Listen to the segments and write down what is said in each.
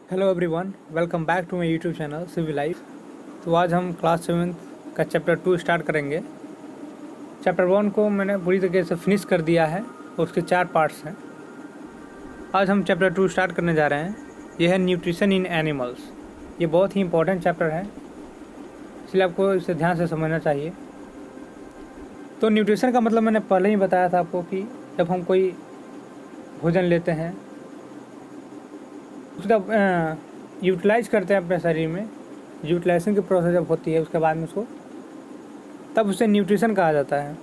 Hello everyone, welcome back to my YouTube channel civil life. तो आज हम class 7 का चैप्टर 2 स्टार्ट करेंगे। चैप्टर 1 को मैंने पूरी तरीके से फिनिश कर दिया है और उसके 4 पार्ट्स हैं। आज हम चैप्टर 2 स्टार्ट करने जा रहे हैं। यह है न्यूट्रिशन इन एनिमल्स। ये बहुत ही इंपॉर्टेंट चैप्टर है, इसलिए आपको इसे ध्यान से समझना चाहिए। तो न्यूट्रिशन का मतलब मैंने पहले ही बताया था आपको कि जब हम कोई भोजन लेते हैं उसका यूटिलाइज करते हैं अपने शरीर में, यूटिलाइजेशन की प्रोसेस जब होती है उसके बाद में उसको तब उसे न्यूट्रिशन कहा जाता है।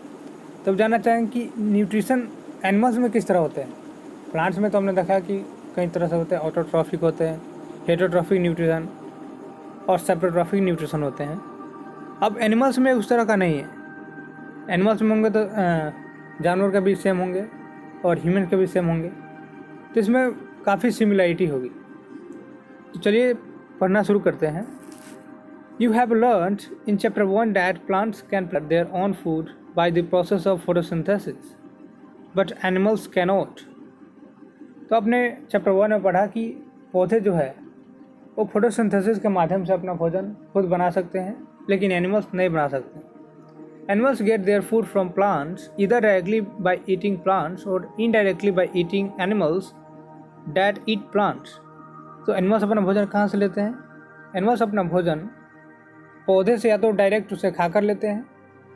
तब जानना चाहेंगे कि न्यूट्रिशन एनिमल्स में किस तरह होते हैं। प्लांट्स में तो हमने देखा कि कई तरह से होते हैं, ऑटोट्रॉफिक होते हैं, हेटरोट्रॉफिक न्यूट्रिशन और सेप्रोट्रॉफिक न्यूट्रिशन होते हैं। अब एनिमल्स में उस तरह का नहीं है। एनिमल्स में होंगे तो जानवर का भी सेम होंगे और ह्यूमन के भी सेम होंगे, तो इसमें काफ़ी सिमिलरिटी होगी। तो चलिए पढ़ना शुरू करते हैं। You have learned in chapter 1 that plants can prepare their own food by the process of photosynthesis, but animals cannot. तो आपने चैप्टर 1 में पढ़ा कि पौधे जो है वो फोटोसिंथेसिस के माध्यम से अपना भोजन खुद बना सकते हैं, लेकिन एनिमल्स नहीं बना सकते। Animals get their food from plants either directly by eating plants or indirectly by eating animals that eat plants. तो एनिमल्स अपना भोजन कहाँ से लेते हैं? एनिमल्स अपना भोजन पौधे से या तो डायरेक्ट उसे खाकर लेते हैं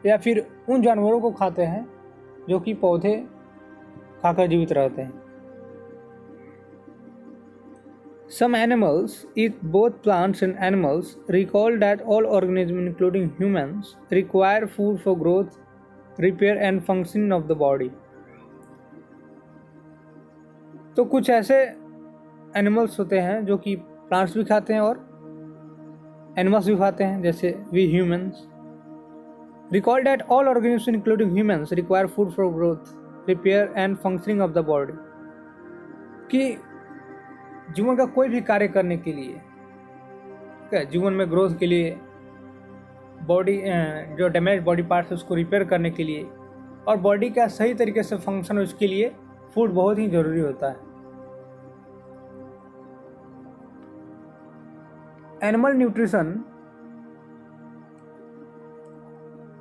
या फिर उन जानवरों को खाते हैं जो कि पौधे खाकर जीवित रहते हैं। Some animals eat both plants and animals. Recall that all organisms including humans require food for growth, repair and functioning of the body. तो कुछ ऐसे एनिमल्स होते हैं जो कि प्लांट्स भी खाते हैं और एनिमल्स भी खाते हैं, जैसे we humans. Recall that all organisms including humans require food for growth, repair and functioning of the body. कि जीवन का कोई भी कार्य करने के लिए, जीवन में ग्रोथ के लिए, बॉडी जो डैमेज बॉडी पार्ट्स है उसको रिपेयर करने के लिए और बॉडी का सही तरीके से फंक्शन हो, उसके लिए फूड बहुत ही ज़रूरी होता है। Animal nutrition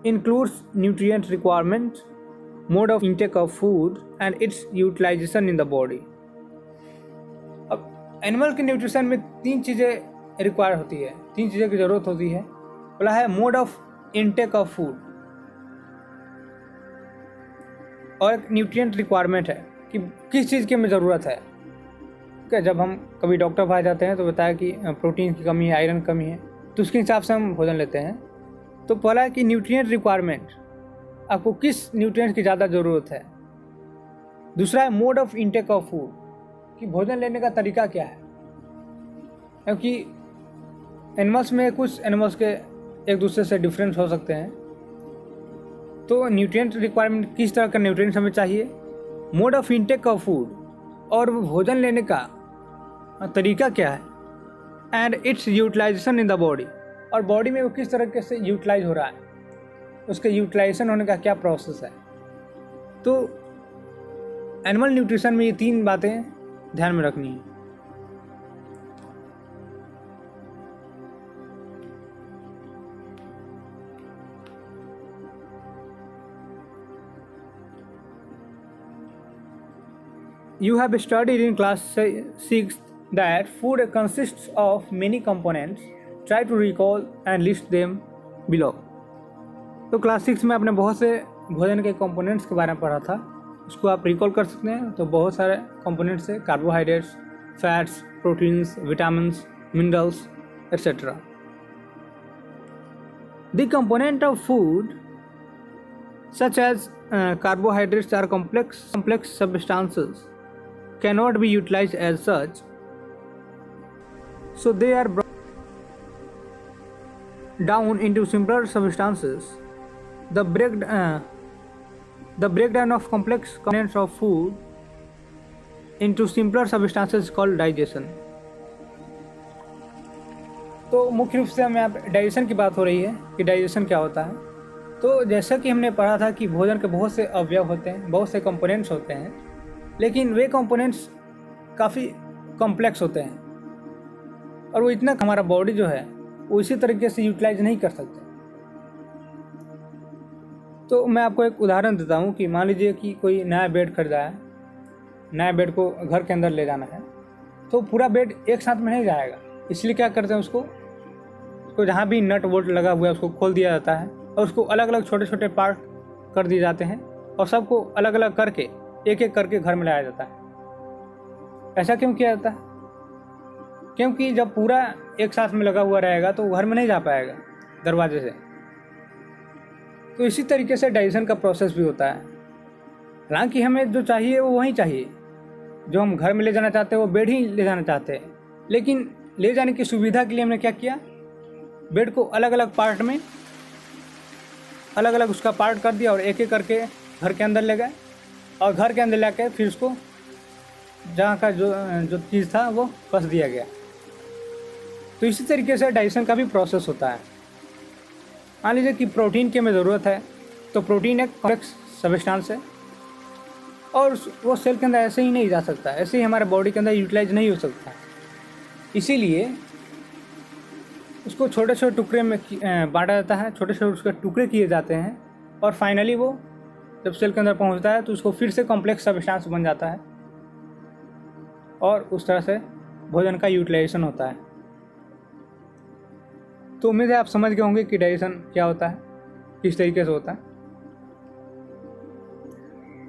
includes nutrient requirement, mode of intake of food and its utilization in the body. अब एनिमल के न्यूट्रिशन में 3 चीज़ें रिक्वायर होती है, 3 चीज़ों की ज़रूरत होती है। पहला है mode of intake of food, और एक न्यूट्रिएंट रिक्वायरमेंट है कि किस चीज़ की हमें ज़रूरत है। क्या जब हम कभी डॉक्टर पास जाते हैं तो बताया कि प्रोटीन की कमी है, आयरन कमी है, तो उसके हिसाब से हम भोजन लेते हैं। तो पहला है कि न्यूट्रिएंट रिक्वायरमेंट, आपको किस न्यूट्रिएंट्स की ज़्यादा ज़रूरत है। दूसरा है mode of intake of food, कि भोजन लेने का तरीका क्या है। क्योंकि एनिमल्स में कुछ एनिमल्स के एक दूसरे से डिफरेंस हो सकते हैं। तो न्यूट्रिएंट रिक्वायरमेंट, किस तरह का न्यूट्रिएंट्स हमें चाहिए, mode of intake of food, और भोजन लेने का तरीका क्या है, and its utilization in the body, और बॉडी में वो किस तरीके से यूटिलाइज हो रहा है, उसके यूटिलाइजेशन होने का क्या प्रोसेस है। तो एनिमल न्यूट्रिशन में ये 3 बातें ध्यान में रखनी है। You have studied in class 6 that food consists of many components. Try to recall and list them below. तो क्लास 6 में आपने बहुत से भोजन के कंपोनेंट्स के बारे में पढ़ा था, उसको आप रिकॉल कर सकते हैं। तो बहुत सारे कंपोनेंट्स है, carbohydrates, fats, proteins, vitamins, minerals etc. The component of food such as carbohydrates are complex substances, cannot be utilized as such, so they are broken down into simpler substances. The breakdown of complex components of food into simpler substances is called digestion. तो मुख्य रूप से हमें digestion की बात हो रही है कि डाइजेशन क्या होता है। तो जैसा कि हमने पढ़ा था कि भोजन के बहुत से अवयव होते हैं, बहुत से कंपोनेंट्स होते हैं, लेकिन वे कंपोनेंट्स काफ़ी कॉम्प्लेक्स होते हैं। और वो इतना हमारा बॉडी जो है वो इसी तरीके से यूटिलाइज नहीं कर सकते। तो मैं आपको एक उदाहरण देता हूँ कि मान लीजिए कि कोई नया बेड खरीदा है, नया बेड को घर के अंदर ले जाना है, तो पूरा बेड एक साथ में नहीं जाएगा। इसलिए क्या करते हैं, उसको जहाँ भी नट बोल्ट लगा हुआ है उसको खोल दिया जाता है और उसको अलग अलग छोटे छोटे पार्ट कर दिए जाते हैं और सबको अलग अलग करके एक एक करके घर में लाया जाता है। ऐसा क्यों किया जाता है? क्योंकि जब पूरा एक साथ में लगा हुआ रहेगा तो घर में नहीं जा पाएगा दरवाजे से। तो इसी तरीके से डाइजेशन का प्रोसेस भी होता है। हालांकि हमें जो चाहिए वो वही चाहिए, जो हम घर में ले जाना चाहते हैं वो बेड ही ले जाना चाहते हैं, लेकिन ले जाने की सुविधा के लिए हमने क्या किया, बेड को अलग अलग पार्ट में अलग अलग उसका पार्ट कर दिया और एक एक करके घर के अंदर ले गए और घर के अंदर लाके फिर उसको जहाँ का जो चीज़ था वो कस दिया गया। तो इसी तरीके से डाइजेशन का भी प्रोसेस होता है। मान लीजिए कि प्रोटीन की हमें ज़रूरत है, तो प्रोटीन एक कॉम्प्लेक्स सब्सटेंस है और वो सेल के अंदर ऐसे ही नहीं जा सकता, ऐसे ही हमारे बॉडी के अंदर यूटिलाइज नहीं हो सकता। इसीलिए उसको छोटे छोटे टुकड़े में बांटा जाता है, छोटे छोटे उसके टुकड़े किए जाते हैं और फाइनली वो जब सेल के अंदर पहुंचता है तो उसको फिर से कॉम्प्लेक्स सब्सटेंस बन जाता है और उस तरह से भोजन का यूटिलाइजेशन होता है। तो उम्मीद है आप समझ गए होंगे कि डाइजेशन क्या होता है, किस तरीके से होता है।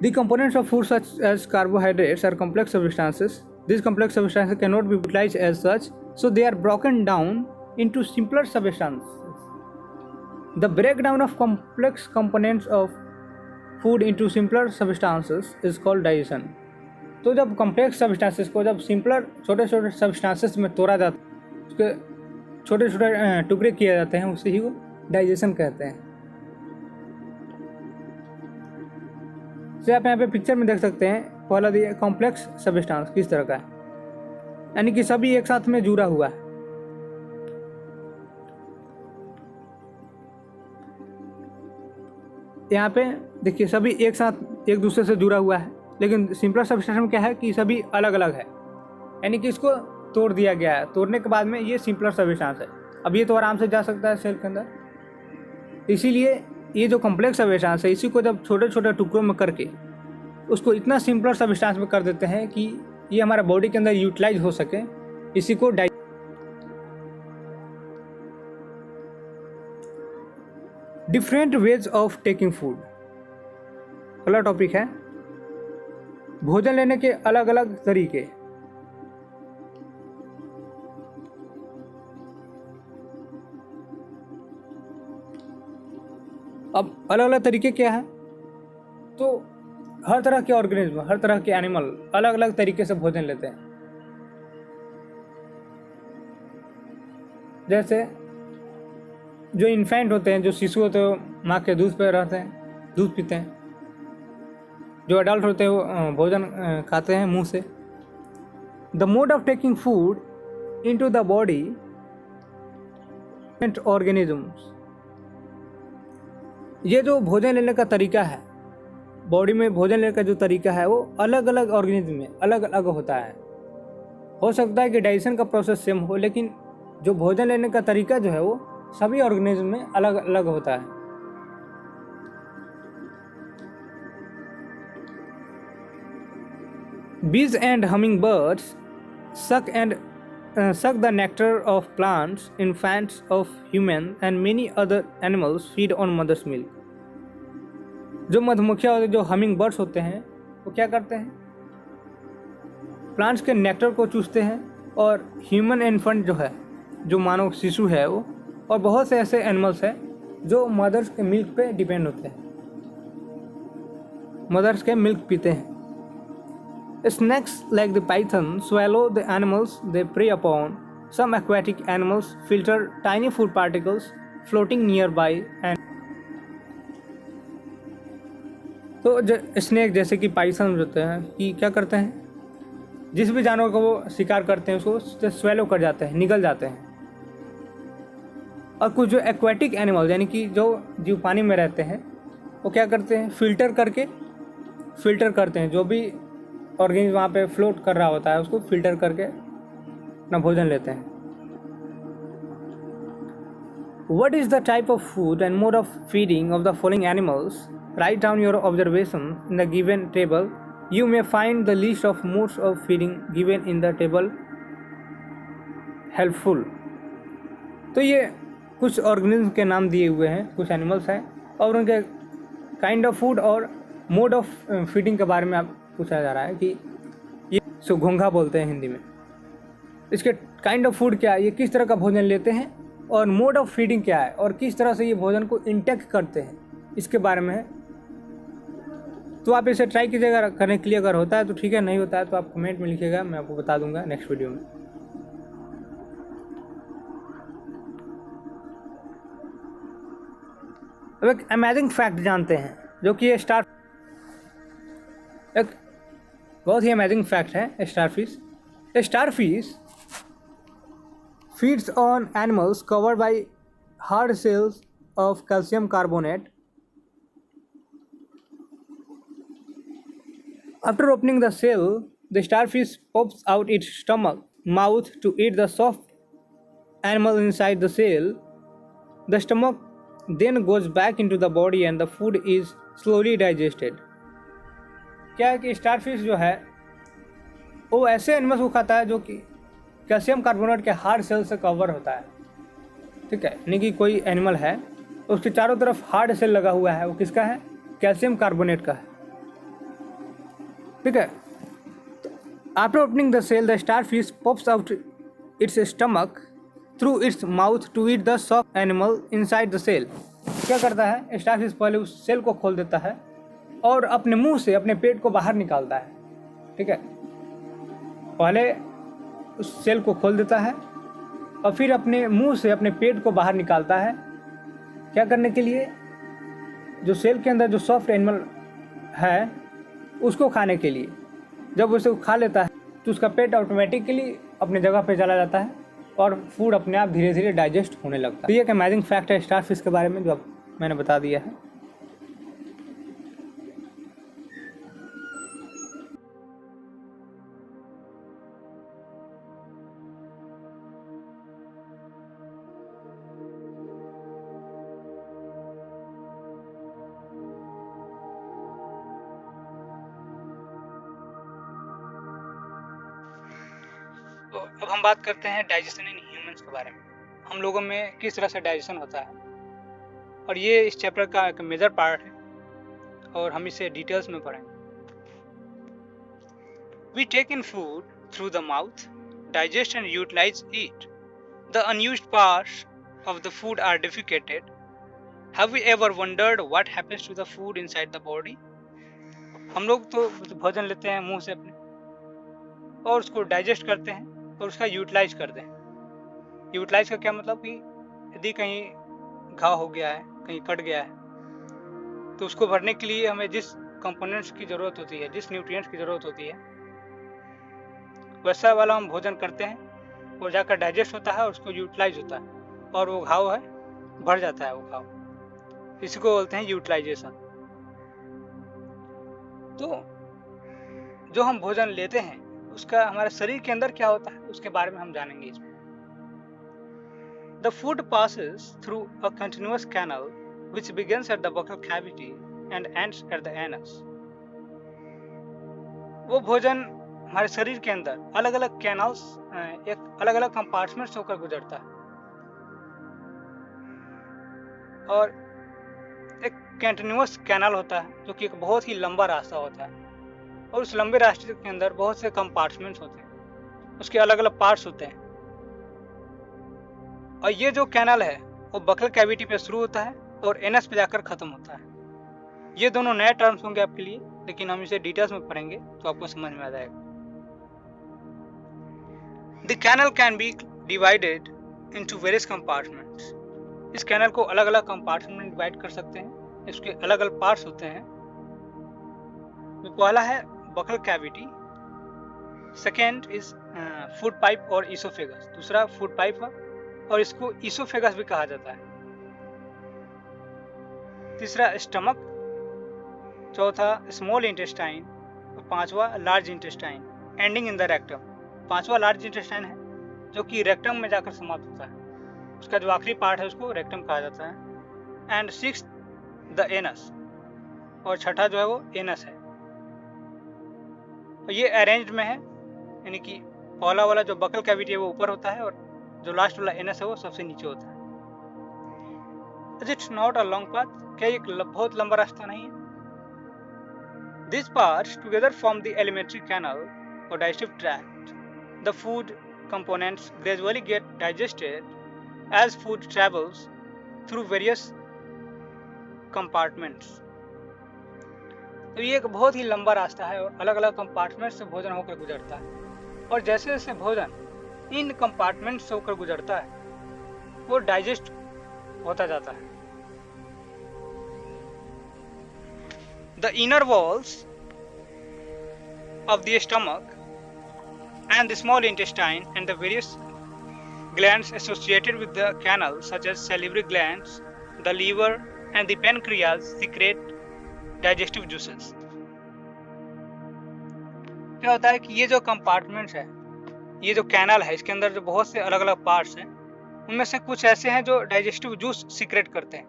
The components of food such as carbohydrates are complex substances. These complex substances cannot be utilized as such, so they are broken down into simpler substances. The breakdown of complex components of food into simpler substances is called digestion. तो जब complex substances को जब simpler छोटे छोटे substances में तोड़ा जाता है, उसके छोटे छोटे टुकड़े किए जाते हैं, उसे ही वो डाइजेशन कहते हैं। तो आप यहाँ पे पिक्चर में देख सकते हैं, पहला दिया कॉम्प्लेक्स सब्सटेंस किस तरह का है, यानी कि सभी एक साथ में जुड़ा हुआ है। यहाँ पे देखिए सभी एक साथ एक दूसरे से जुड़ा हुआ है, लेकिन सिंपलर सब्सटेंस में क्या है कि सभी अलग अलग है, यानी कि इसको तोड़ दिया गया है। तोड़ने के बाद में ये सिंपलर सब्सटेंस है। अब ये तो आराम से जा सकता है सेल के अंदर, इसीलिए ये जो कॉम्प्लेक्स सब्सटेंस है इसी को जब छोटे छोटे टुकड़ों में करके उसको इतना सिंपलर सब्सटेंस में कर देते हैं कि ये हमारा बॉडी के अंदर यूटिलाइज हो सके, इसी को different ways of taking food. अगला टॉपिक है भोजन लेने के अलग अलग तरीके। अब अलग अलग तरीके क्या है, तो हर तरह के ऑर्गेनिज्म, हर तरह के एनिमल अलग अलग तरीके से भोजन लेते हैं। जैसे जो इन्फेंट होते हैं, जो शिशु होते हैं, वो माँ के दूध पे रहते हैं, दूध पीते हैं। जो अडल्ट होते हैं वो भोजन खाते हैं मुंह से। The mode of taking food into the body organisms, ये जो भोजन लेने का तरीका है, बॉडी में भोजन लेने का जो तरीका है वो अलग अलग ऑर्गेनिज्म में अलग अलग होता है। हो सकता है कि डाइजेशन का प्रोसेस सेम हो, लेकिन जो भोजन लेने का तरीका जो है वो सभी ऑर्गेनिज्म में अलग अलग होता है। Bees and hummingbirds suck the nectar of plants, infants of human and many other animals feed on mother's milk. जो मधुमक्खियाँ होते हैं, जो हमिंग बर्ड्स होते हैं, वो क्या करते हैं, प्लांट्स के नेक्टर को चूसते हैं, और ह्यूमन इन्फेंट जो है, जो मानव शिशु है वो, और बहुत से ऐसे एनिमल्स हैं जो मदर्स के मिल्क पे डिपेंड होते हैं, मदर्स के मिल्क पीते हैं। Snakes like the python swallow the animals they prey upon. Some aquatic animals filter tiny food particles floating nearby and तो स्नेक जैसे कि पाइथन होते हैं कि क्या करते हैं, जिस भी जानवर को वो शिकार करते हैं उसको स्वेलो कर जाते हैं, निगल जाते हैं। और कुछ जो एक्वाटिक एनिमल यानी कि जो जीव पानी में रहते हैं वो क्या करते हैं, फिल्टर करते हैं, जो भी ऑर्गेनिज्म वहाँ पे फ्लोट कर रहा होता है उसको फिल्टर करके अपना भोजन लेते हैं। What is the type of food and mode of feeding of the following animals? Write down your observation in the given table. You may find the list of modes of feeding given in the table helpful. तो ये कुछ organism के नाम दिए हुए हैं, कुछ animals हैं और उनके काइंड ऑफ फूड और मोड ऑफ फीडिंग के बारे में आप पूछा जा रहा है कि ये सो घोंघा बोलते हैं हिंदी में, इसके काइंड ऑफ फूड क्या है, ये किस तरह का भोजन लेते हैं और मोड ऑफ फीडिंग क्या है और किस तरह से ये भोजन को इंटेक्ट करते हैं, इसके बारे में है। तो आप इसे ट्राई कीजिएगा करने के लिए, अगर होता है तो ठीक है, नहीं होता है तो आप कमेंट में लिखिएगा, मैं आपको बता दूंगा नेक्स्ट वीडियो में। अब एक अमेजिंग फैक्ट जानते हैं जो कि एक बहुत ही अमेजिंग फैक्ट है। Starfish feeds on animals covered by hard cells of calcium carbonate. After opening the cell, the starfish pops out its mouth to eat the soft animal inside the cell. The stomach then goes back into the body and the food is slowly digested. क्या है कि starfish जो है वो ऐसे animals को खाता है जो कि कैल्शियम कार्बोनेट के हार्ड सेल से कवर होता है, ठीक है। यानी कि कोई एनिमल है उसके चारों तरफ हार्ड सेल लगा हुआ है, वो किसका है? कैल्शियम कार्बोनेट का है, ठीक है। After opening the shell the starfish pops out its stomach through its mouth to eat the soft animal inside the shell. क्या करता है स्टारफिश? पहले उस सेल को खोल देता है और अपने मुंह से अपने पेट को बाहर निकालता है, ठीक है। पहले उस सेल को खोल देता है और फिर अपने मुंह से अपने पेट को बाहर निकालता है। क्या करने के लिए? जो सेल के अंदर जो सॉफ्ट एनिमल है उसको खाने के लिए। जब उसे खा लेता है तो उसका पेट ऑटोमेटिकली अपने जगह पे चला जाता है और फूड अपने आप धीरे धीरे डाइजेस्ट होने लगता है। तो ये एक अमेजिंग फैक्ट है स्टारफिश के बारे में जो मैंने बता दिया है। तो अब हम बात करते हैं डाइजेशन इन ह्यूमंस के बारे में। हम लोगों में किस तरह से डाइजेशन होता है, और ये इस चैप्टर का एक मेजर पार्ट है और हम इसे डिटेल्स में पढ़ेंगे। We take in food through the mouth, digest and utilise it. The unused parts of the food are defecated. Have we ever wondered what happens to the food inside the body? हम लोग तो भोजन लेते हैं मुंह से अपने और उसको डाइजेस्ट करते हैं और उसका यूटिलाइज करते हैं। यूटिलाइज का क्या मतलब कि यदि कहीं घाव हो गया है, कहीं कट गया है, तो उसको भरने के लिए हमें जिस कंपोनेंट्स की ज़रूरत होती है, जिस न्यूट्रिएंट्स की ज़रूरत होती है, वैसा वाला हम भोजन करते हैं, वो जाकर डाइजेस्ट होता है और उसको यूटिलाइज होता है और वो घाव है भर जाता है। वो घाव इसी को बोलते हैं यूटिलाइजेशन। तो जो हम भोजन लेते हैं उसका हमारे शरीर के अंदर क्या होता है उसके बारे में हम जानेंगे इसमें। The food passes through a continuous canal which begins at the buccal cavity and ends at the anus. वो भोजन हमारे शरीर के अंदर अलग अलग कैनल्स, एक अलग अलग कंपार्टमेंट्स होकर गुजरता है और एक कंटिन्यूअस कैनल होता है जो कि एक बहुत ही लंबा रास्ता होता है और उस लंबे रास्ते के अंदर बहुत से कंपार्टमेंट्स होते हैं, उसके अलग अलग पार्ट्स होते हैं। और ये जो कैनल है वो बकल कैविटी पे शुरू होता है और एनस पे जाकर खत्म होता है। ये दोनों नए टर्म्स होंगे आपके लिए, लेकिन हम इसे डिटेल्स में पढ़ेंगे तो आपको समझ में आ जाएगा। The canal can be divided into various compartments. इस कैनल को अलग अलग कंपार्टमेंट में डिवाइड कर सकते हैं, इसके अलग अलग पार्ट्स होते हैं। तो पहला है buccal cavity, second is food pipe और ईसोफेगस। दूसरा फूड पाइप है और इसको ईसोफेगस भी कहा जाता है। तीसरा स्टमक, चौथा स्मॉल इंटेस्टाइन और पांचवा large intestine ending in the rectum. पांचवा लार्ज इंटेस्टाइन है जो कि रेक्टम में जाकर समाप्त होता है। उसका जो आखिरी पार्ट है उसको रेक्टम कहा जाता है। एंड सिक्स्थ द एनस, और छठा जो है वो एनस है। तो ये अरेंज्ड में है, यानी कि पहला वाला जो बकल कैविटी है वो ऊपर होता है और जो लास्ट वाला एनस है वो सबसे नीचे होता है। Is it not a long path, क्या ये बहुत लंबा रास्ता नहीं है? These parts together form the alimentary canal or digestive tract. The food components gradually get digested as food travels through various compartments. तो ये एक बहुत ही लंबा रास्ता है और अलग अलग कंपार्टमेंट से भोजन होकर गुजरता है, और जैसे जैसे भोजन इन कंपार्टमेंट से होकर गुजरता है वो डाइजेस्ट होता जाता है। The inner walls of the stomach and the small intestine and the various glands associated with the canal such as salivary glands, the liver and the pancreas secrete digestive juices. क्या होता है कि ये जो compartments है, ये जो canal है, इसके अंदर जो बहुत से अलग अलग पार्ट्स हैं, उनमें से कुछ ऐसे हैं जो डाइजेस्टिव जूस सीक्रेट करते हैं,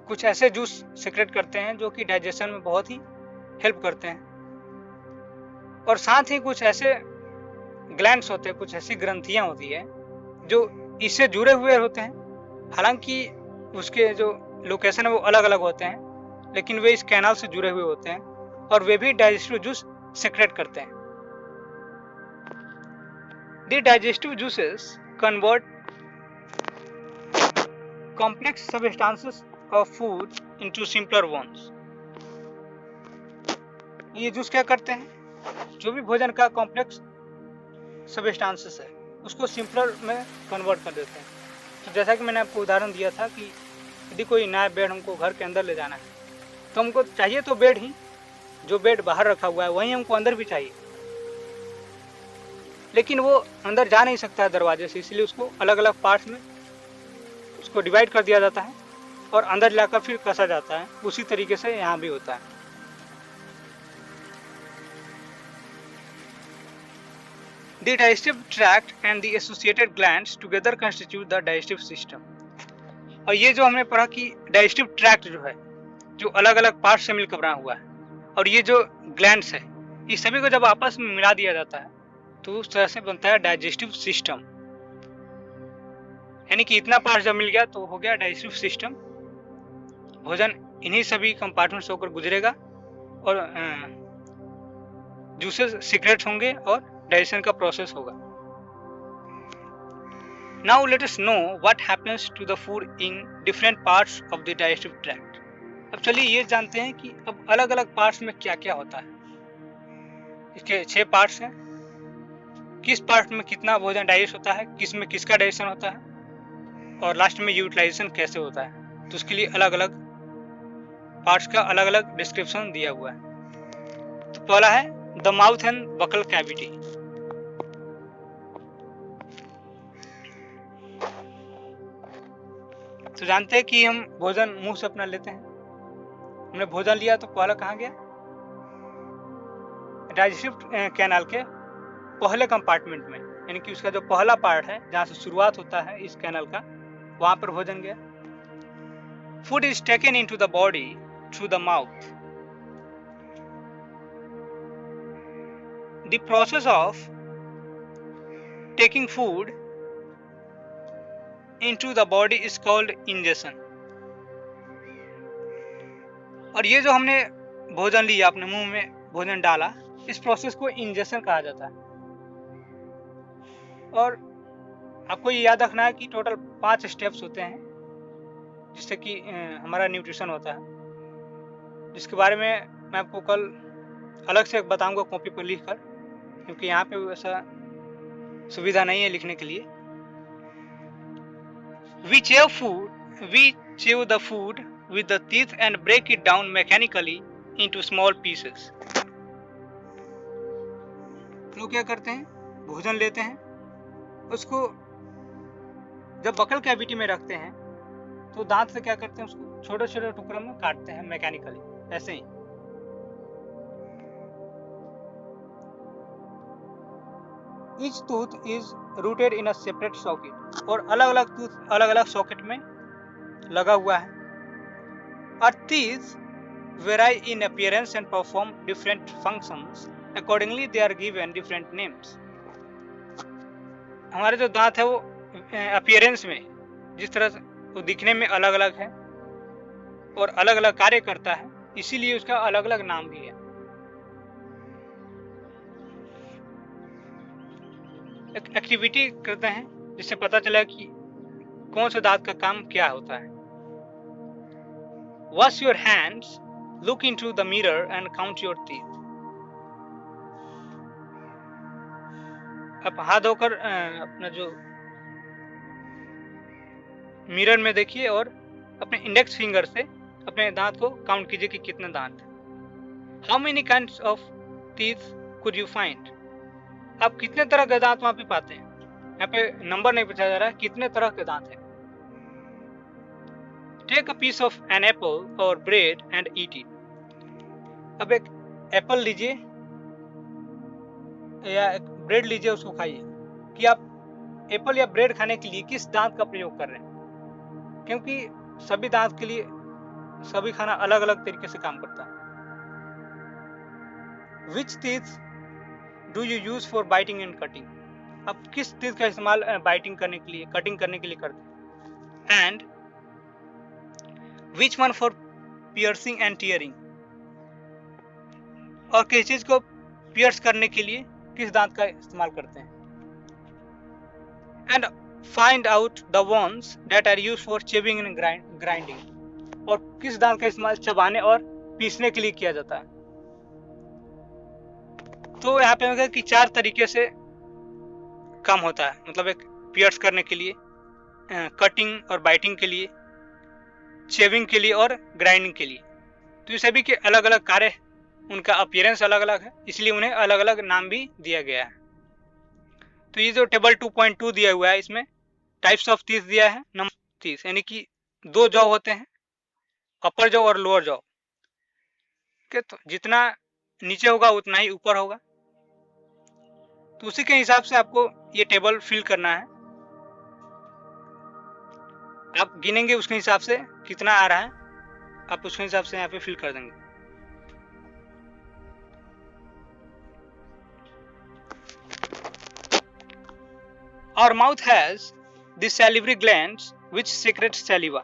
कुछ ऐसे जूस सीक्रेट करते हैं जो कि डाइजेशन में बहुत ही हेल्प करते हैं, और साथ ही कुछ ऐसे ग्लैंड्स होते हैं, कुछ ऐसी ग्रंथियां होती है जो इससे जुड़े हुए होते हैं। हालांकि उसके जो लोकेशन है वो अलग अलग होते हैं, लेकिन वे इस कैनाल से जुड़े हुए होते हैं और वे भी डाइजेस्टिव जूस सीक्रेट करते हैं। The digestive juices convert complex substances of food into simpler ones. ये जूस क्या करते हैं, जो भी भोजन का कॉम्प्लेक्स सब्सटेंसेस है उसको सिंपलर में कन्वर्ट कर देते हैं। तो जैसा कि मैंने आपको उदाहरण दिया था कि यदि कोई नया बेड हमको घर के अंदर ले जाना है तो हमको चाहिए तो बेड ही, जो बेड बाहर रखा हुआ है वहीं हमको अंदर भी चाहिए, लेकिन वो अंदर जा नहीं सकता है दरवाजे से, इसलिए उसको अलग अलग पार्ट्स में उसको डिवाइड कर दिया जाता है और अंदर लाकर फिर कसा जाता है। उसी तरीके से यहाँ भी होता है। The digestive tract and the associated glands together constitute the digestive system. और ये जो हमने पढ़ा कि डाइजेस्टिव ट्रैक्ट जो है, जो अलग अलग पार्ट से मिलकर बना हुआ है, और ये जो ग्लैंड्स है, इस सभी को जब आपस में मिला दिया जाता है तो उस तरह से बनता है डाइजेस्टिव सिस्टम। यानी कि इतना पार्ट जब मिल गया तो हो गया डाइजेस्टिव सिस्टम। भोजन इन्हीं सभी कंपार्टमेंट से होकर गुजरेगा और जूसेस सीक्रेट होंगे और डाइजेशन का प्रोसेस होगा। Now let us know what happens to the food in different parts of the digestive tract. अब चलिए ये जानते हैं कि अब अलग अलग पार्ट्स में क्या क्या होता है। इसके 6 पार्ट्स हैं, किस पार्ट में कितना भोजन डाइजेस्ट होता है, किस में किसका डाइजेशन होता है, और लास्ट में यूटिलाइजेशन कैसे होता है। तो उसके लिए अलग अलग पार्ट्स का अलग अलग डिस्क्रिप्शन दिया हुआ है। तो पहला है the mouth and buccal cavity. तो जानते हैं कि हम भोजन मुंह से अपना लेते हैं, हमने भोजन लिया तो पहला कहाँ गया, डाइजेस्टिव कैनाल के पहले कंपार्टमेंट में, यानी कि उसका जो पहला पार्ट है जहाँ से शुरुआत होता है इस कैनाल का, वहां पर भोजन गया। Food is taken into the body through the mouth. The process of taking food into the body is called ingestion। और ये जो हमने भोजन लिया, अपने मुंह में भोजन डाला, इस प्रोसेस को इंजेक्शन कहा जाता है। और आपको ये याद रखना है कि टोटल 5 स्टेप्स होते हैं जिससे कि हमारा न्यूट्रिशन होता है, जिसके बारे में मैं आपको कल अलग से बताऊंगा कॉपी पर लिख कर, क्योंकि यहाँ पे वैसा सुविधा नहीं है लिखने के लिए। We chew the food with the teeth and break it down mechanically into small pieces। लोग क्या करते हैं, भोजन लेते हैं, उसको जब बकल कैविटी में रखते हैं तो दांत से क्या करते हैं, उसको छोटे छोटे टुकड़ों में काटते हैं मैकेनिकली, ऐसे ही। Each tooth is rooted in a separate socket, और अलग अलग टूथ अलग अलग सॉकेट में लगा हुआ है। Our teeth vary in appearance and perform different functions. Accordingly, they are given different names. हमारे जो दांत है वो अपीयरेंस में जिस तरह से वो दिखने में अलग अलग है और अलग अलग कार्य करता है, इसीलिए उसका अलग अलग नाम भी है। एक एक्टिविटी करते हैं जिससे पता चला कि कौन से दांत का काम क्या होता है। Wash your hands, look into the mirror and count your teeth. आप हाथ धोकर अपना जो मिरर में देखिए और अपने इंडेक्स फिंगर से अपने दांत को काउंट कीजिए कि कितने दांत हैं। How many kinds of teeth could you find? आप कितने तरह के दांत वहां पे पाते हैं? यहाँ पे नंबर नहीं पूछा जा रहा है, कितने तरह के दांत हैं। Take a piece of an apple or bread and eat it. अब एक एप्पल लीजिए या एक ब्रेड लीजिए, उसको खाइए। कि आप एप्पल या ब्रेड खाने के लिए किस दांत का प्रयोग कर रहे हैं, क्योंकि सभी दांत के लिए सभी खाना अलग अलग तरीके से काम करता है। Which teeth do you use for biting and cutting? आप किस teeth का इस्तेमाल बाइटिंग करने के लिए, कटिंग करने के लिए करते हैं? And which one for piercing and tearing? और किस चीज को पियर्स करने के लिए किस दांत का इस्तेमाल करते हैं? And find out the ones that are used for chewing and grinding. और किस दांत का इस्तेमाल चबाने और पीसने के लिए किया जाता है? तो यहाँ पे होगा कि 4 तरीके से काम होता है, मतलब एक पियर्स करने के लिए, कटिंग और बाइटिंग के लिए, शेविंग के लिए और ग्राइंडिंग के लिए। तो ये सभी के अलग अलग कार्य, उनका अपीयरेंस अलग अलग है, इसलिए उन्हें अलग अलग नाम भी दिया गया है। तो ये जो टेबल 2.2 दिया हुआ है, इसमें टाइप्स ऑफ टीथ दिया है, नंबर 30, यानी कि 2 जॉ होते हैं, अपर जॉ और लोअर जॉ। तो जितना नीचे होगा उतना ही ऊपर होगा। तो उसी के हिसाब से आपको ये टेबल फिल करना है। आप गिनेंगे उसके हिसाब से कितना आ रहा है, आप उसके हिसाब से यहाँ पे फिल कर देंगे। Our mouth has the salivary glands which secrete saliva.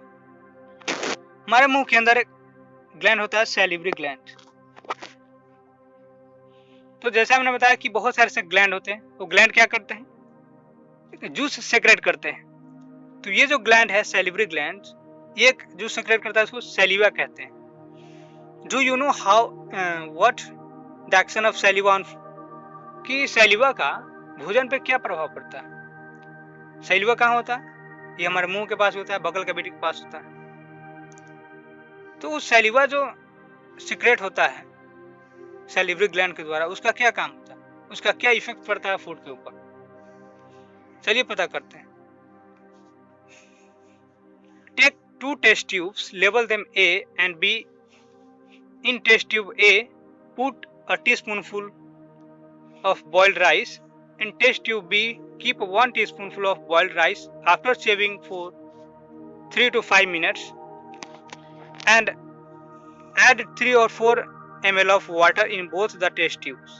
हमारे मुंह के अंदर एक ग्लैंड होता है, सैलिवरी ग्लैंड। तो जैसे हमने बताया कि बहुत सारे से ग्लैंड होते हैं, वो ग्लैंड क्या करते हैं? जूस सेक्रेट करते हैं। तो ये जो ग्लैंड है, सैलिवरी ग्लैंड, ये एक जूस सेक्रेट करता है, उसको सैलिवा कहते हैं। Do you know how what the action of saliva on, कि सैलिवा का भोजन पे क्या प्रभाव पड़ता है? सैलिवा कहाँ होता है? ये हमारे मुंह के पास होता है, बगल कैविटी के पास होता है। तो उस सैलिवा जो सीक्रेट होता है सैलिवरी ग्लैंड के द्वारा, उसका क्या काम होता है, उसका क्या इफेक्ट पड़ता है फूड के ऊपर? चलिए पता करते हैं। Take 2 test tubes, label them A and B. In test tube A, put a teaspoonful of boiled rice. In test tube B, keep 1 teaspoonful of boiled rice after shaving for 3 to 5 minutes and add 3 or 4 ml of water in both the test tubes.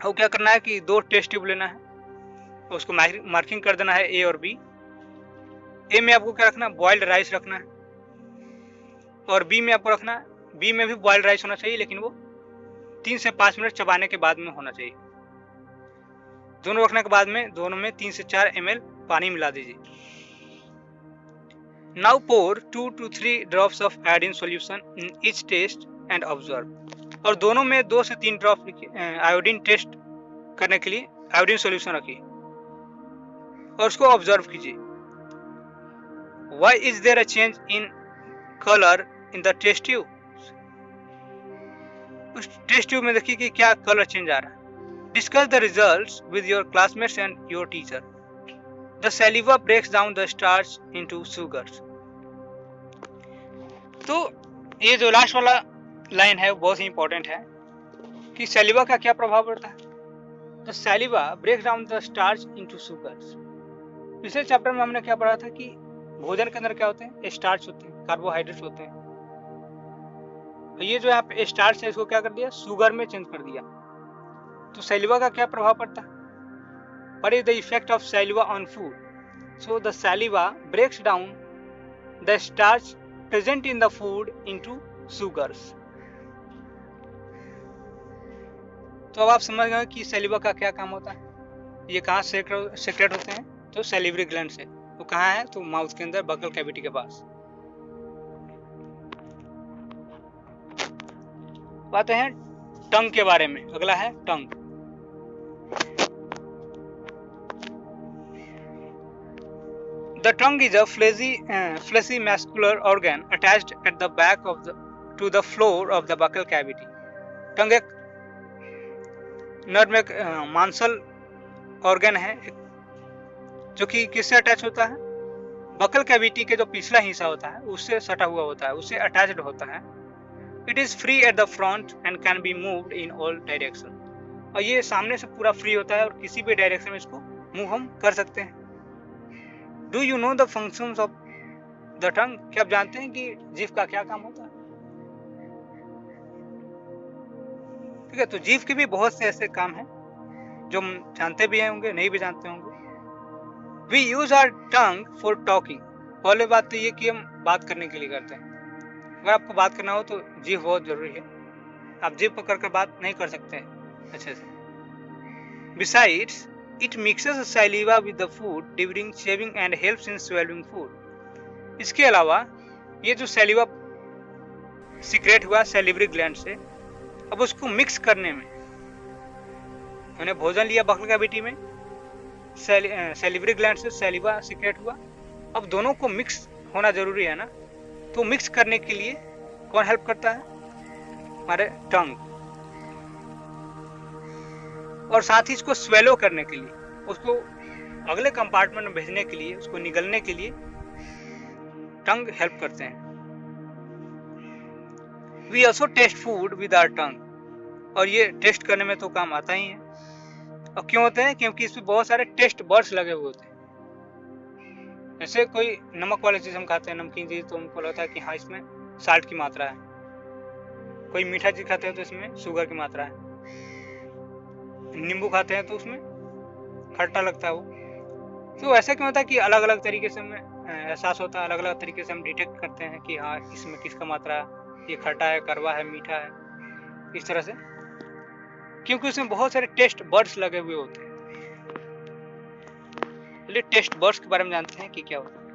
अब क्या करना है कि 2 test tube लेना है, उसको marking कर देना है A और B। A में आपको क्या रखना है? बॉइल्ड राइस रखना है। और B में आपको रखना है, B में भी बॉइल्ड राइस होना चाहिए, लेकिन वो 3 से 5 मिनट चबाने के बाद में होना चाहिए। दोनों रखने के बाद में दोनों में 3 से 4 ml पानी मिला दीजिए। Now pour 2 to 3 drops of iodine solution in each test and observe. और दोनों में 2 से 3 ड्रॉप आयोडीन टेस्ट करने के लिए आयोडीन सॉल्यूशन रखिए और उसको ऑब्जर्व कीजिए। Why is there a change in color in the test tube? उस टेस्ट ट्यूब में देखिए कि क्या कलर चेंज आ रहा है। Discuss the results with your classmates and your teacher. The saliva breaks down the starch into sugars. तो ये जो लास्ट वाला लाइन है वो बहुत ही इंपॉर्टेंट है कि सैलिवा का क्या प्रभाव पड़ता है। The saliva breaks down the starch into sugars. पिछले चैप्टर में हमने क्या पढ़ा था कि भोजन के अंदर क्या होते हैं, स्टार्च होते हैं, कार्बोहाइड्रेट्स होते हैं। तो ये जो यहाँ पे स्टार्च है इसको क्या कर दिया, शुगर में चेंज कर दिया। तो सैलिवा का क्या प्रभाव पड़ता है, what is the effect of saliva on food? So the saliva breaks down the starch present in the food into sugars. तो अब आप समझ गए कि सैलिवा का क्या काम होता है। ये कहाँ सेक्रेट होते हैं, तो सैलिवरी ग्लैंड से। तो कहाँ है, तो माउथ के अंदर, बकल कैविटी के पास। बात है टंग के बारे में। अगला है tongue. The tongue is a fleshy muscular organ attached at the back of to the floor of the buccal cavity. टंग एक नर्व में मांसल ऑर्गन है जो कि किससे अटैच होता है, बकल कैविटी के जो पिछला हिस्सा होता है उससे सटा हुआ होता है, उससे अटैच्ड होता है। It is free at the front end can be moved in all direction. और ये सामने से पूरा फ्री होता है और किसी भी डायरेक्शन में इसको मूव हम कर सकते हैं। Do you know the functions of the tongue? क्या आप जानते हैं कि जीभ का क्या काम होता है? ठीक है, तो जीभ के भी बहुत से ऐसे काम हैं जो हम जानते भी होंगे, नहीं भी जानते होंगे। We use our tongue for talking. पहले बात तो ये कि हम बात करने के लिए करते हैं। अगर आपको बात करना हो तो जीभ बहुत जरूरी है। आप जीभ पकड़ कर बात नहीं कर सकते अच्छे से। Besides it mixes saliva with the food during chewing and helps in swallowing food. इसके अलावा ये जो सैलिवा सीक्रेट हुआ सैलिवरी ग्लैंड से, अब उसको मिक्स करने में, मैंने भोजन लिया बकल कैविटी में, सैलिवरी ग्लैंड से सैलिवा सीक्रेट हुआ, अब दोनों को मिक्स होना जरूरी है ना। तो मिक्स करने के लिए कौन हेल्प करता है, हमारे टंग। और साथ ही इसको स्वेलो करने के लिए, उसको अगले कंपार्टमेंट में भेजने के लिए, उसको निगलने के लिए टंग हेल्प करते हैं। We also taste food with our tongue. और ये टेस्ट करने में तो काम आता ही है। और क्यों होते हैं, क्योंकि इसमें बहुत सारे टेस्ट बर्ड्स लगे हुए होते हैं। जैसे कोई नमक वाली चीज हम खाते हैं, नमकीन चीज, तो हमको लगता है कि हाँ इसमें साल्ट की मात्रा है। कोई मीठा चीज खाते हैं तो इसमें शुगर की मात्रा है। नींबू खाते हैं तो उसमें खट्टा लगता है वो। तो ऐसा क्यों होता है कि अलग अलग तरीके से हमें एहसास होता है, अलग अलग तरीके से हम डिटेक्ट करते हैं कि हाँ इसमें किसका मात्रा है, ये खट्टा है, कड़वा है, मीठा है, इस तरह से, क्योंकि उसमें बहुत सारे टेस्ट बर्ड्स लगे हुए होते हैं। चलिए टेस्ट बर्ड्स के बारे में जानते हैं कि क्या होता है।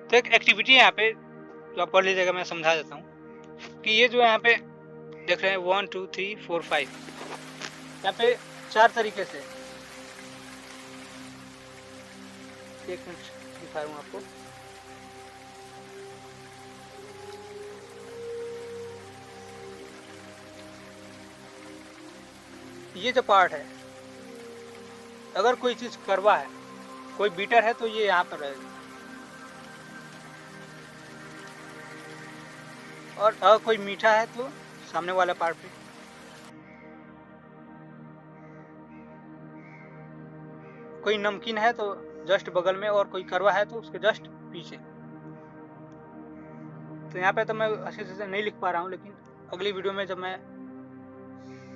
तो एक एक्टिविटी है यहाँ पे जो आप पढ़ लीजिएगा, मैं समझा देता हूँ कि ये जो यहाँ पे देख रहे हैं 1 2 3 4 5, यहाँ पे 4 तरीके से, एक मिनट दिखा रहा हूँ आपको। ये जो पार्ट है, अगर कोई चीज कड़वा है, कोई बीटर है, तो ये यहाँ पर रहेगा। और अगर कोई मीठा है तो सामने वाला पार्ट पे। कोई नमकीन है तो जस्ट बगल में, और कोई कड़वा है तो उसके जस्ट पीछे। तो यहाँ पे तो मैं अच्छे से नहीं लिख पा रहा हूँ, लेकिन अगली वीडियो में जब मैं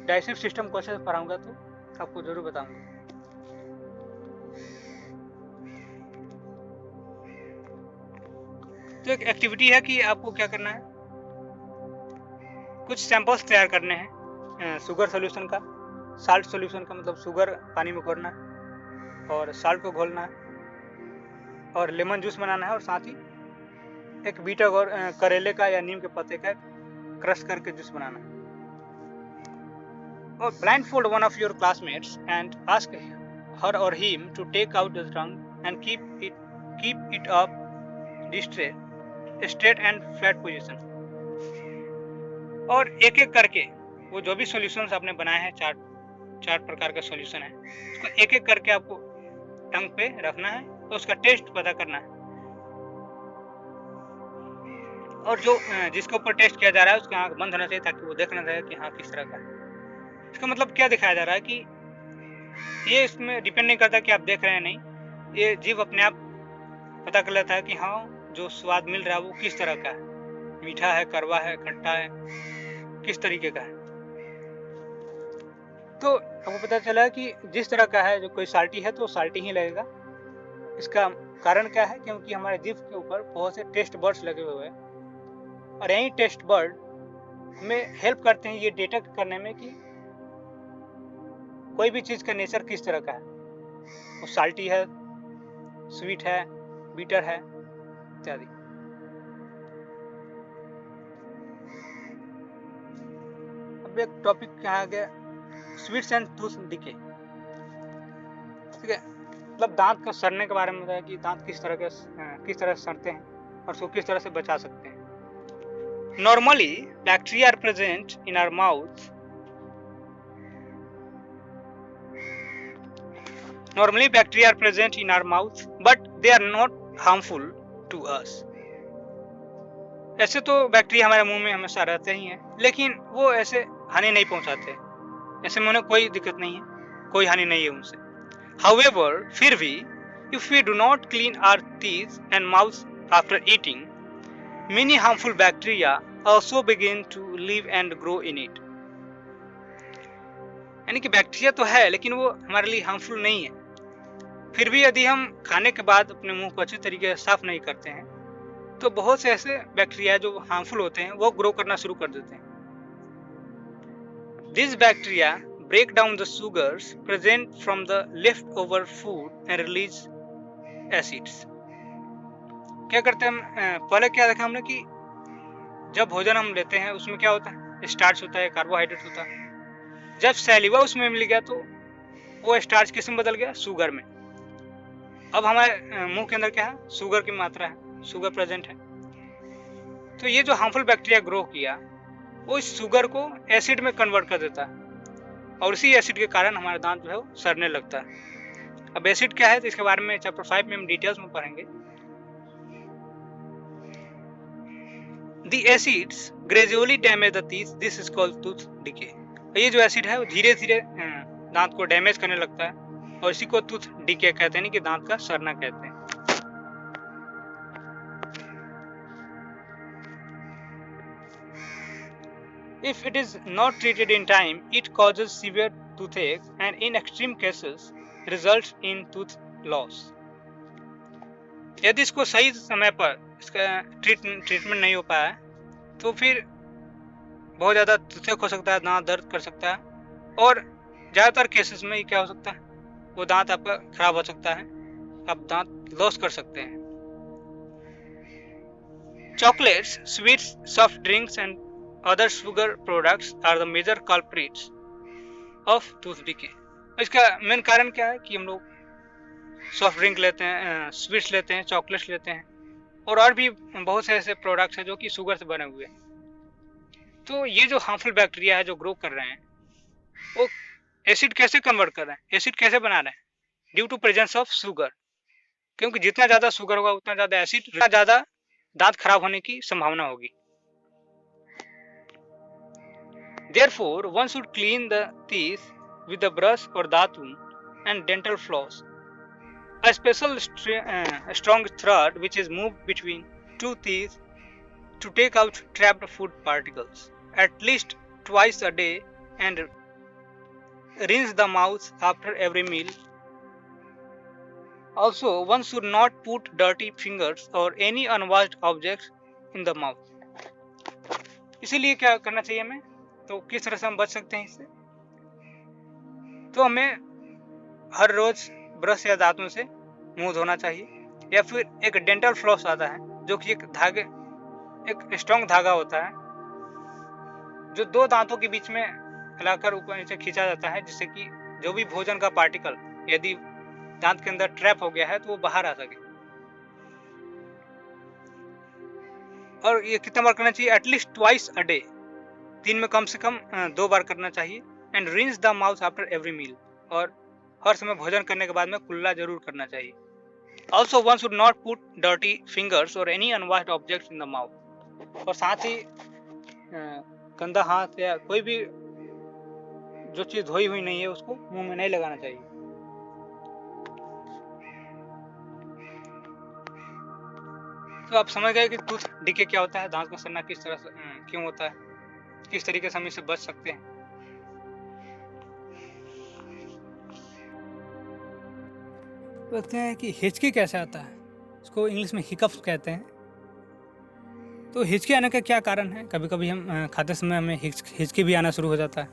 डाइजेस्टिव सिस्टम को अच्छे से पढ़ाऊंगा तो आपको जरूर बताऊंगा। तो एक एक्टिविटी है कि आपको क्या करना है, कुछ सैंपल्स तैयार करने हैं शुगर सॉल्यूशन का, साल्ट सॉल्यूशन का, मतलब शुगर पानी में घोलना है और साल्ट को घोलना है और लेमन जूस बनाना है, और साथ ही एक बीटा और करेले का या नीम के पत्ते का क्रश करके जूस बनाना है। और blindfold one of your classmates and ask her or him to take out the tongue and keep it up straight and flat position। और एक एक करके वो जो भी सॉल्यूशंस आपने बनाए हैं, चार प्रकार का सॉल्यूशन है, उसको एक एक करके आपको टंग पे रखना है और उसका टेस्ट पता करना है। और जो जिसके ऊपर टेस्ट किया जा रहा है उसकी आंख बंद होना चाहिए ताकि वो देखना चाहिए कि हाँ किस तरह का है। इसका मतलब क्या दिखाया जा रहा है कि ये इसमें डिपेंड नहीं करता कि आप देख रहे हैं नहीं, ये जीभ अपने आप पता कर लेता है कि हाँ जो स्वाद मिल रहा है वो किस तरह का है, मीठा है, कड़वा है, खट्टा है, किस तरीके का है। तो आपको पता चला कि जिस तरह का है, जो कोई साल्टी है तो साल्टी ही लगेगा। इसका कारण क्या है? क्योंकि हमारे जीभ के ऊपर बहुत से टेस्ट बर्ड्स लगे हुए हैं और यही टेस्ट बर्ड हमें हेल्प करते हैं ये डिटेक्ट करने में कि कोई भी चीज का नेचर किस तरह का है, वो साल्टी है, स्वीट है, बीटर है इत्यादि। अब एक टॉपिक क्या आ गया, स्वीट्स एंड टूथ डिके। ठीक है, मतलब दांत का सड़ने के बारे में बताया कि दांत किस तरह से सड़ते हैं और उसको किस तरह से बचा सकते हैं। Normally bacteria are present in our mouth. Normally bacteria are present in our mouth, but they are not harmful to us. ऐसे तो बैक्टीरिया हमारे मुंह में हमेशा रहते ही हैं, लेकिन वो ऐसे हानि नहीं पहुंचाते। ऐसे में उन्हें कोई दिक्कत नहीं है, कोई हानि नहीं है उनसे। However, फिर भी if we do not clean our teeth and mouth after eating, many harmful bacteria also begin to live and grow in it. यानी कि बैक्टीरिया तो है लेकिन वो हमारे लिए हार्मफुल नहीं है। फिर भी यदि हम खाने के बाद अपने मुंह को अच्छे तरीके से साफ नहीं करते हैं तो बहुत से ऐसे बैक्टीरिया जो हार्मफुल होते हैं वो ग्रो करना शुरू कर देते हैं। This bacteria break down the sugars present from the left over food and release acids. क्या करते हैं हम, पहले क्या देखा हमने कि जब भोजन हम लेते हैं उसमें क्या होता है, स्टार्च होता है, कार्बोहाइड्रेट होता है। जब सैलिवा उसमें मिल गया तो वो स्टार्च किस में बदल गया, शुगर में। अब हमारे मुंह के अंदर क्या है, शुगर की मात्रा है, शुगर प्रेजेंट है। तो ये जो हार्मफुल बैक्टीरिया ग्रो किया वो इस शुगर को एसिड में कन्वर्ट कर देता है और इसी एसिड के कारण हमारा दांत जो है वो सड़ने लगता है। अब एसिड क्या है तो इसके बारे में चैप्टर 5 में हम डिटेल्स में पढ़ेंगे। The acids gradually damage the teeth. This is called tooth decay. ये जो एसिड है वो धीरे धीरे दांत को डैमेज करने लगता है और इसी को टूथ डिके कहते हैं, कि दांत का सड़ना कहते हैं। If it is not treated in time, it causes severe toothache and in extreme cases results in tooth loss. यदि इसको सही समय पर इसका ट्रीटमेंट नहीं हो पाया तो फिर बहुत ज़्यादा टूथेक हो सकता है, दांत दर्द कर सकता है और ज़्यादातर केसेस में क्या हो सकता है, वो दांत आपका खराब हो सकता है, आप दांत लॉस कर सकते हैं। Chocolates, sweets, soft drinks and other sugar products are the major culprits of tooth decay. इसका मेन कारण क्या है कि हम लोग सॉफ्ट ड्रिंक लेते हैं, स्वीट्स लेते हैं, चॉकलेट्स लेते हैं और भी बहुत से ऐसे प्रोडक्ट्स हैं जो कि शुगर से बने हुए हैं। तो ये जो हार्मफुल बैक्टीरिया है जो ग्रो कर रहे हैं वो एसिड कैसे कन्वर्ट कर रहे हैं, एसिड कैसे बना रहे हैं, due to presence of sugar. क्योंकि जितना ज़्यादा शुगर होगा उतना ज़्यादा एसिड, उतना ज़्यादा दांत खराब होने की संभावना होगी। Therefore, one should clean the teeth with a brush or datum and dental floss. A special strong thread which is moved between two teeth to take out trapped food particles at least twice a day and rinse the mouth after every meal. Also, one should not put dirty fingers or any unwashed objects in the mouth. इसीलिए क्या करना चाहिए हमें, तो किस तरह से हम बच सकते हैं इससे, तो हमें हर रोज ब्रश या दांतों से मुंह धोना चाहिए या फिर एक डेंटल फ्लॉस आता है जो कि एक स्ट्रॉन्ग धागा होता है जो दो दांतों के बीच में फैलाकर ऊपर नीचे खींचा जाता है जिससे कि जो भी भोजन का पार्टिकल यदि दांत के अंदर ट्रैप हो गया है तो वो बाहर आ सके। और ये कितना बार करना चाहिए, एटलीस्ट ट्वाइस अ डे, दिन में कम से कम 2 बार करना चाहिए। And rinse the mouth after every meal, और हर समय भोजन करने के बाद में कुल्ला जरूर करना चाहिए। Also one should not put dirty fingers और any unwashed objects in the mouth, और साथ ही गंदा हाथ या कोई भी जो चीज़ धोई हुई नहीं है उसको मुंह में नहीं लगाना चाहिए। तो आप समझ गए कि टूथ डिके क्या होता है, दांत में सड़ना किस तरह से क्यों होता है, किस तरीके से हम इससे बच सकते हैं। बोलते हैं कि हिचकी कैसे आता है, इसको इंग्लिश में हिकअप्स कहते हैं। तो हिचकी आने का क्या कारण है? कभी कभी हम खाते समय हमें हिचकी भी आना शुरू हो जाता है।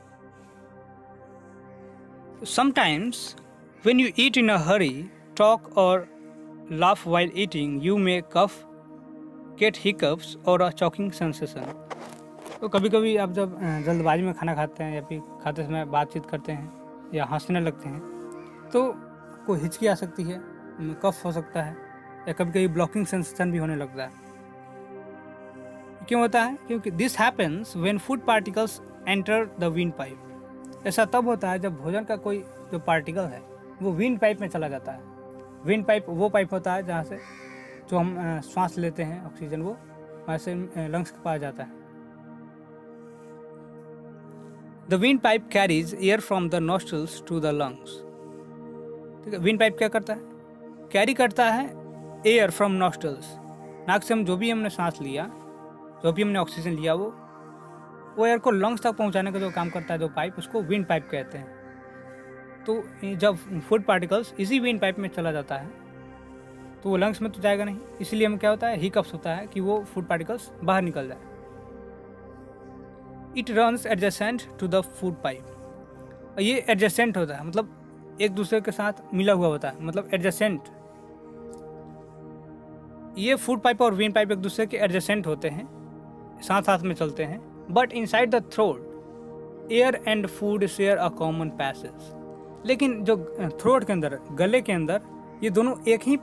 Sometimes when you eat in a Hari, talk और laugh while eating, you may cough, get hiccups or a choking sensation। तो कभी कभी आप जब जल्दबाजी में खाना खाते हैं या फिर खाते समय बातचीत करते हैं या हंसने लगते हैं तो कोई हिचकी आ सकती है, कफ हो सकता है या कभी कभी ब्लॉकिंग सेंसेशन भी होने लगता है। क्यों होता है? क्योंकि this happens when food particles enter the wind pipe. ऐसा तब होता है जब भोजन का कोई जो पार्टिकल है वो विंड पाइप में चला जाता है। विंड पाइप वो पाइप होता है जहाँ से जो हम सांस लेते हैं ऑक्सीजन, वो वहाँ से लंग्स के पास जाता है। The wind pipe carries air from the nostrils to the lungs. ठीक है, विंड पाइप क्या करता है? कैरी करता है एयर फ्रॉम नॉस्ट्रल्स। नाक से हम जो भी हमने सांस लिया, जो भी हमने ऑक्सीजन लिया, वो एयर को लंग्स तक पहुँचाने का जो काम करता है जो पाइप, उसको विंड पाइप कहते हैं। तो जब फूड पार्टिकल्स इसी विंड पाइप में चला जाता है तो वो लंग्स में तो जाएगा नहीं, इसलिए हमें क्या होता है, हिकअप्स होता है कि वो फूड पार्टिकल्स बाहर निकल जाए। It runs adjacent to the food pipe. ये एडजेसेंट होता है, मतलब एक दूसरे के साथ मिला हुआ होता है, मतलब एडजेसेंट। ये फूड पाइप और विंड पाइप एक दूसरे के एडजेसेंट होते हैं, साथ साथ में चलते हैं। But inside the throat air and food share a common passage. लेकिन जो थ्रोट के अंदर, गले के अंदर, ये दोनों एक ही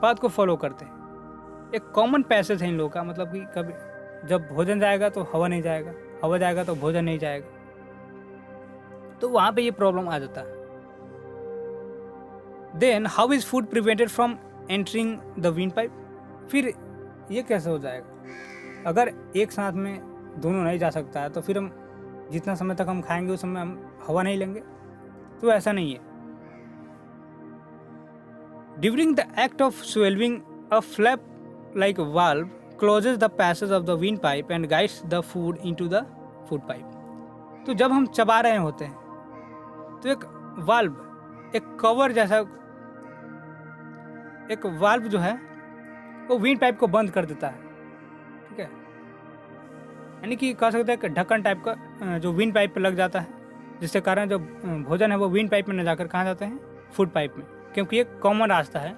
बात को फॉलो करते हैं। एक कॉमन पैसेज है इन लोगों का, मतलब कि कभी जब भोजन जाएगा तो हवा नहीं जाएगा, हवा जाएगा तो भोजन नहीं जाएगा, तो वहाँ पे ये प्रॉब्लम आ जाता है। Then how is food prevented from entering the wind pipe? फिर ये कैसे हो जाएगा? अगर एक साथ में दोनों नहीं जा सकता है तो फिर हम जितना समय तक हम खाएंगे उस समय हम हवा नहीं लेंगे, तो ऐसा नहीं है। During the act of swallowing, a flap like valve closes the passage of the wind pipe and guides the food into the food pipe. तो जब हम चबा रहे होते हैं तो एक वाल्व, एक कवर जैसा एक वाल्व जो है वो विंड पाइप को बंद कर देता है। ठीक है, यानी कि कह सकते हैं कि ढक्कन टाइप का जो विंड पाइप पे लग जाता है, जिसके कारण जो भोजन है वो विंड पाइप में न जाकर कहाँ जाते हैं, फूड पाइप में। क्योंकि ये कॉमन रास्ता है,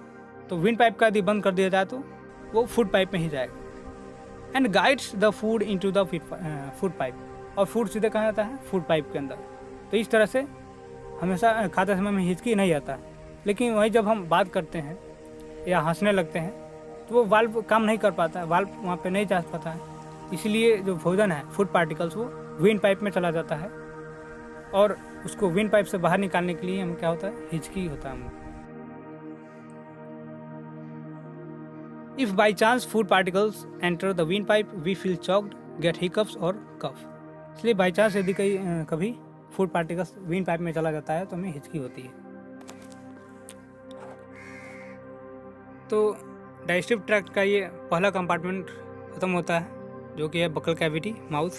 तो विंड पाइप का यदि बंद कर दिया जाए तो वो फूड पाइप में ही जाएगा। And guides the food into the food pipe, और फूड सीधे कहाँ जाता है, फूड पाइप के अंदर। तो इस तरह से हमेशा खाते समय में हिचकी नहीं आता है। लेकिन वहीं जब हम बात करते हैं या हंसने लगते हैं तो वो वाल्व काम नहीं कर पाता है, वाल्व वहाँ पे नहीं जा पाता है, इसलिए जो भोजन है, फूड पार्टिकल्स, वो विंड पाइप में चला जाता है और उसको विंड पाइप से बाहर निकालने के लिए हमें क्या होता है, हिचकी होता है। If by chance food particles enter the wind pipe we feel choked, get hiccups और कफ। इसलिए बाई चांस यदि कभी फूड पार्टिकल्स विंड पाइप में चला जाता है तो हमें हिचकी होती है। तो डाइजेस्टिव ट्रैक्ट का ये पहला कंपार्टमेंट ख़त्म होता है, जो कि है बकल कैविटी, माउथ।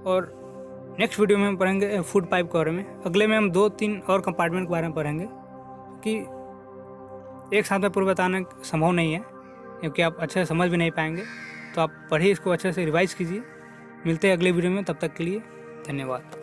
और नेक्स्ट वीडियो में हम पढ़ेंगे फूड पाइप के बारे में। अगले में हम 2-3 और कंपार्टमेंट के बारे में पढ़ेंगे कि एक साथ में पूरा बताना संभव नहीं है, क्योंकि आप अच्छे से समझ भी नहीं पाएंगे। तो आप पढ़िए, इसको अच्छे से रिवाइज कीजिए। मिलते हैं अगले वीडियो में, तब तक के लिए धन्यवाद।